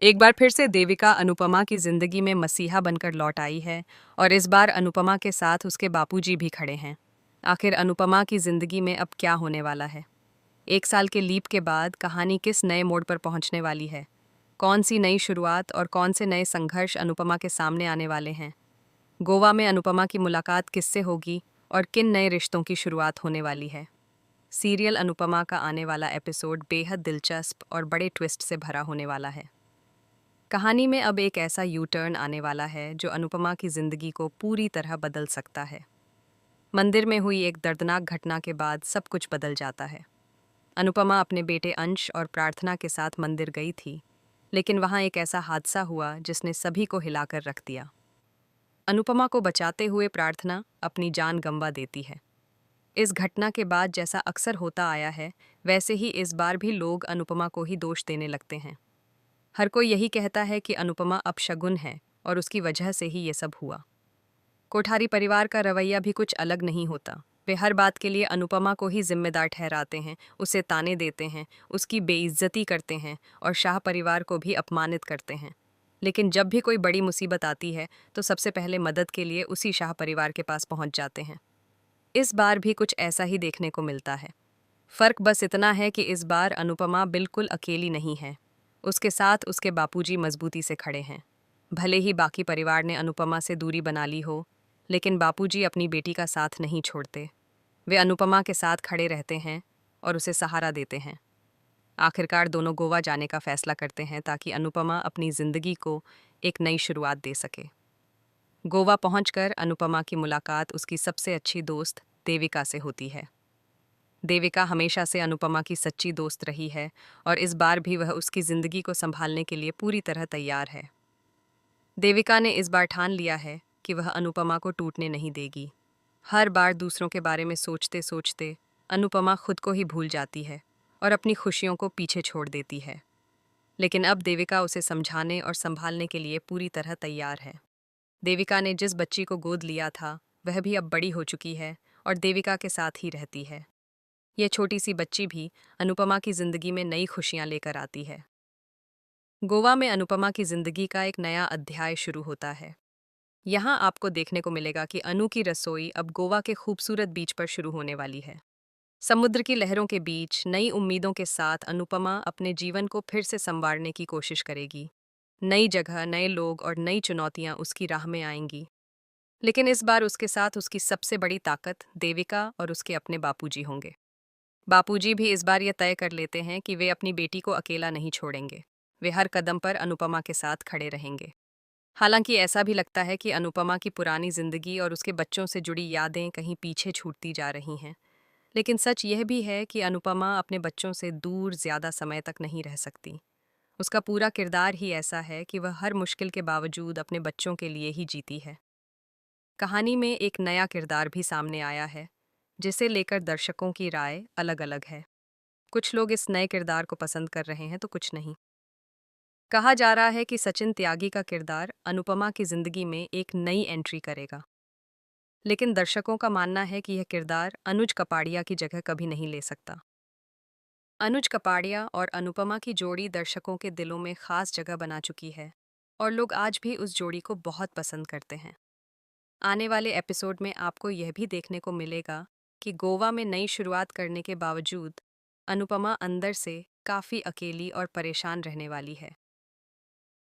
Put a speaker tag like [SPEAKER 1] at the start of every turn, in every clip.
[SPEAKER 1] एक बार फिर से देविका अनुपमा की जिंदगी में मसीहा बनकर लौट आई है और इस बार अनुपमा के साथ उसके बापूजी भी खड़े हैं। आखिर अनुपमा की जिंदगी में अब क्या होने वाला है? 1 साल के लीप के बाद कहानी किस नए मोड़ पर पहुंचने वाली है? कौन सी नई शुरुआत और कौन से नए संघर्ष अनुपमा के सामने आने वाले हैं? गोवा में अनुपमा की मुलाकात किससे होगी और किन नए रिश्तों की शुरुआत होने वाली है? सीरियल अनुपमा का आने वाला एपिसोड बेहद दिलचस्प और बड़े ट्विस्ट से भरा होने वाला है। कहानी में अब एक ऐसा यू टर्न आने वाला है जो अनुपमा की जिंदगी को पूरी तरह बदल सकता है। मंदिर में हुई एक दर्दनाक घटना के बाद सब कुछ बदल जाता है। अनुपमा अपने बेटे अंश और प्रार्थना के साथ मंदिर गई थी, लेकिन वहां एक ऐसा हादसा हुआ जिसने सभी को हिलाकर रख दिया। अनुपमा को बचाते हुए प्रार्थना अपनी जान गंवा देती है। इस घटना के बाद जैसा अक्सर होता आया है, वैसे ही इस बार भी लोग अनुपमा को ही दोष देने लगते हैं। हर कोई यही कहता है कि अनुपमा अपशगुन है और उसकी वजह से ही ये सब हुआ। कोठारी परिवार का रवैया भी कुछ अलग नहीं होता। वे हर बात के लिए अनुपमा को ही जिम्मेदार ठहराते हैं, उसे ताने देते हैं, उसकी बेइज्जती करते हैं और शाह परिवार को भी अपमानित करते हैं। लेकिन जब भी कोई बड़ी मुसीबत आती है तो सबसे पहले मदद के लिए उसी शाह परिवार के पास पहुंच जाते हैं। इस बार भी कुछ ऐसा ही देखने को मिलता है। फर्क बस इतना है कि इस बार अनुपमा बिल्कुल अकेली नहीं है। उसके साथ उसके बापूजी मजबूती से खड़े हैं। भले ही बाकी परिवार ने अनुपमा से दूरी बना ली हो, लेकिन बापूजी अपनी बेटी का साथ नहीं छोड़ते। वे अनुपमा के साथ खड़े रहते हैं और उसे सहारा देते हैं। आखिरकार दोनों गोवा जाने का फैसला करते हैं ताकि अनुपमा अपनी जिंदगी को एक नई शुरुआत दे सके। गोवा पहुंचकर अनुपमा की मुलाकात उसकी सबसे अच्छी दोस्त देविका से होती है। देविका हमेशा से अनुपमा की सच्ची दोस्त रही है और इस बार भी वह उसकी जिंदगी को संभालने के लिए पूरी तरह तैयार है। देविका ने इस बार ठान लिया है कि वह अनुपमा को टूटने नहीं देगी। हर बार दूसरों के बारे में सोचते सोचते अनुपमा खुद को ही भूल जाती है और अपनी खुशियों को पीछे छोड़ देती है। लेकिन अब देविका उसे समझाने और संभालने के लिए पूरी तरह तैयार है। देविका ने जिस बच्ची को गोद लिया था वह भी अब बड़ी हो चुकी है और देविका के साथ ही रहती है। यह छोटी सी बच्ची भी अनुपमा की जिंदगी में नई खुशियां लेकर आती है। गोवा में अनुपमा की जिंदगी का एक नया अध्याय शुरू होता है। यहाँ आपको देखने को मिलेगा कि अनु की रसोई अब गोवा के खूबसूरत बीच पर शुरू होने वाली है। समुद्र की लहरों के बीच नई उम्मीदों के साथ अनुपमा अपने जीवन को फिर से संवारने की कोशिश करेगी। नई जगह, नए लोग और नई चुनौतियां उसकी राह में आएंगी। लेकिन इस बार उसके साथ उसकी सबसे बड़ी ताकत देविका और उसके अपने बापूजी होंगे। बापूजी भी इस बार यह तय कर लेते हैं कि वे अपनी बेटी को अकेला नहीं छोड़ेंगे। वे हर कदम पर अनुपमा के साथ खड़े रहेंगे। हालांकि ऐसा भी लगता है कि अनुपमा की पुरानी जिंदगी और उसके बच्चों से जुड़ी यादें कहीं पीछे छूटती जा रही हैं। लेकिन सच यह भी है कि अनुपमा अपने बच्चों से दूर ज्यादा समय तक नहीं रह सकती। उसका पूरा किरदार ही ऐसा है कि वह हर मुश्किल के बावजूद अपने बच्चों के लिए ही जीती है। कहानी में एक नया किरदार भी सामने आया है, जिसे लेकर दर्शकों की राय अलग अलग है। कुछ लोग इस नए किरदार को पसंद कर रहे हैं तो कुछ नहीं। कहा जा रहा है कि सचिन त्यागी का किरदार अनुपमा की जिंदगी में एक नई एंट्री करेगा, लेकिन दर्शकों का मानना है कि यह किरदार अनुज कपाड़िया की जगह कभी नहीं ले सकता। अनुज कपाड़िया और अनुपमा की जोड़ी दर्शकों के दिलों में खास जगह बना चुकी है और लोग आज भी उस जोड़ी को बहुत पसंद करते हैं। आने वाले एपिसोड में आपको यह भी देखने को मिलेगा कि गोवा में नई शुरुआत करने के बावजूद अनुपमा अंदर से काफी अकेली और परेशान रहने वाली है।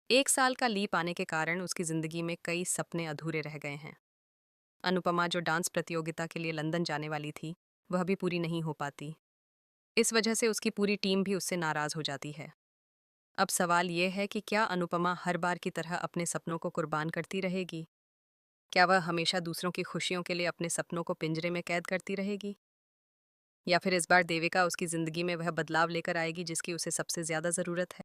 [SPEAKER 1] 1 साल का लीप आने के कारण उसकी जिंदगी में कई सपने अधूरे रह गए हैं। अनुपमा जो डांस प्रतियोगिता के लिए लंदन जाने वाली थी, वह भी पूरी नहीं हो पाती। इस वजह से उसकी पूरी टीम भी उससे नाराज हो जाती है। अब सवाल यह है कि क्या अनुपमा हर बार की तरह अपने सपनों को कुर्बान करती रहेगी? क्या वह हमेशा दूसरों की खुशियों के लिए अपने सपनों को पिंजरे में कैद करती रहेगी? या फिर इस बार देविका उसकी जिंदगी में वह बदलाव लेकर आएगी जिसकी उसे सबसे ज्यादा जरूरत है?